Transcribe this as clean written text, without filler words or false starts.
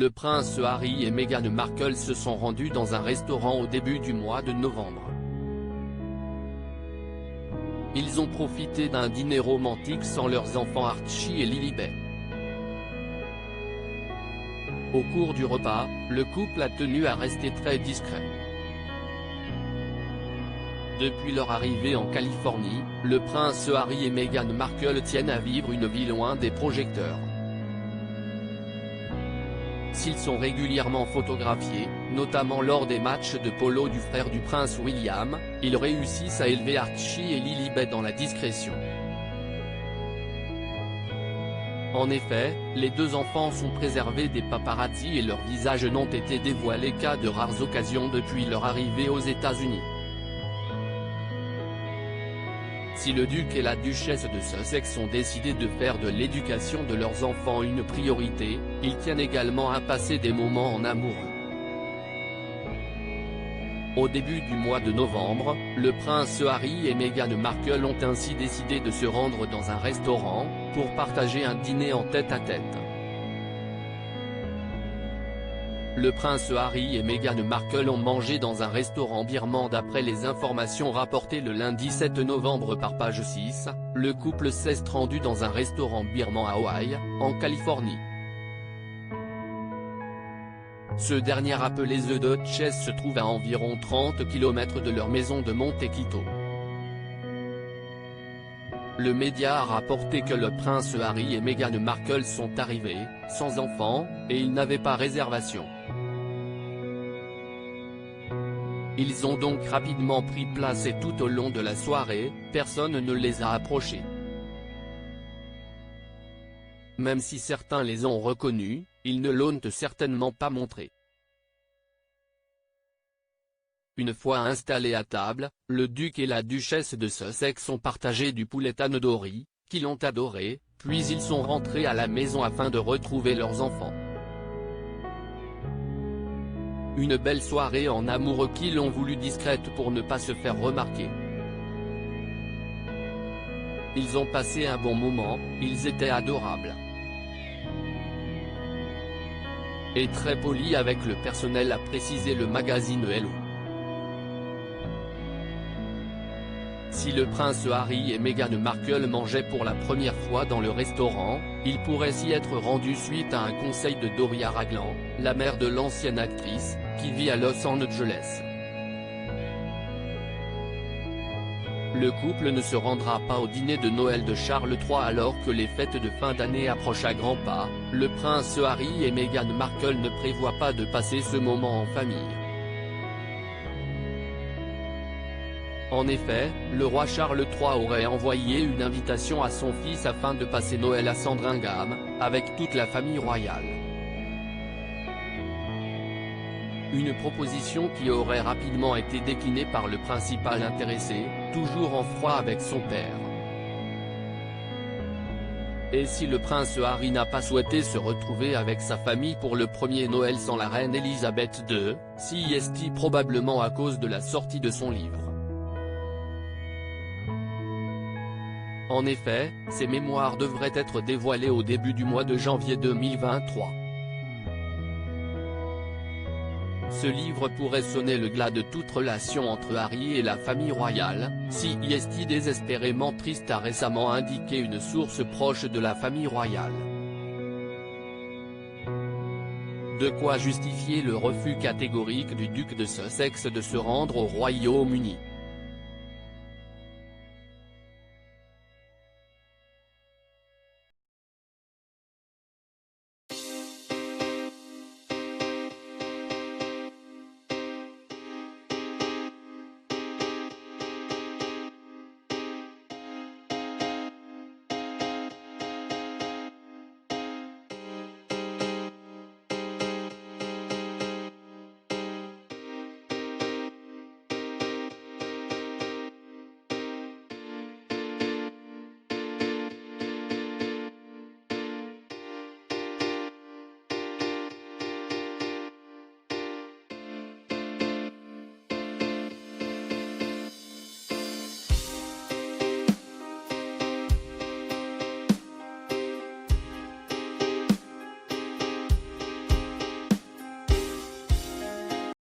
le prince Harry et Meghan Markle se sont rendus dans un restaurant au début du mois de novembre. Ils ont profité d'un dîner romantique sans leurs enfants Archie et Lilibet. Au cours du repas, le couple a tenu à rester très discret. Depuis leur arrivée en Californie, le prince Harry et Meghan Markle tiennent à vivre une vie loin des projecteurs. S'ils sont régulièrement photographiés, notamment lors des matchs de polo du frère du prince William, ils réussissent à élever Archie et Lilibet dans la discrétion. En effet, les deux enfants sont préservés des paparazzi et leurs visages n'ont été dévoilés qu'à de rares occasions depuis leur arrivée aux États-Unis. Si le duc et la duchesse de Sussex ont décidé de faire de l'éducation de leurs enfants une priorité, ils tiennent également à passer des moments en amoureux. Au début du mois de novembre, le prince Harry et Meghan Markle ont ainsi décidé de se rendre dans un restaurant, pour partager un dîner en tête-à-tête. Le prince Harry et Meghan Markle ont mangé dans un restaurant birman d'après les informations rapportées le lundi 7 novembre par Page 6, le couple s'est rendu dans un restaurant birman à Hawaï, en Californie. Ce dernier appelé The Duchess se trouve à environ 30 km de leur maison de Monte Quito. Le média a rapporté que le prince Harry et Meghan Markle sont arrivés, sans enfants, et ils n'avaient pas réservation. Ils ont donc rapidement pris place et tout au long de la soirée, personne ne les a approchés. Même si certains les ont reconnus, ils ne l'ont certainement pas montré. Une fois installés à table, le duc et la duchesse de Sussex ont partagé du poulet tandoori, qu'ils ont adoré, puis ils sont rentrés à la maison afin de retrouver leurs enfants. Une belle soirée en amoureux qu'ils ont voulu discrète pour ne pas se faire remarquer. Ils ont passé un bon moment, ils étaient adorables. Et très polis avec le personnel, a précisé le magazine Hello. Si le prince Harry et Meghan Markle mangeaient pour la première fois dans le restaurant, ils pourraient s'y être rendus suite à un conseil de Doria Ragland, la mère de l'ancienne actrice, qui vit à Los Angeles. Le couple ne se rendra pas au dîner de Noël de Charles III alors que les fêtes de fin d'année approchent à grands pas. Le prince Harry et Meghan Markle ne prévoient pas de passer ce moment en famille. En effet, le roi Charles III aurait envoyé une invitation à son fils afin de passer Noël à Sandringham, avec toute la famille royale. Une proposition qui aurait rapidement été déclinée par le principal intéressé, toujours en froid avec son père. Et si le prince Harry n'a pas souhaité se retrouver avec sa famille pour le premier Noël sans la reine Elisabeth II, c'est probablement à cause de la sortie de son livre. En effet, ses mémoires devraient être dévoilées au début du mois de janvier 2023. Ce livre pourrait sonner le glas de toute relation entre Harry et la famille royale, CEST désespérément triste a récemment indiqué une source proche de la famille royale. De quoi justifier le refus catégorique du duc de Sussex de se rendre au Royaume-Uni.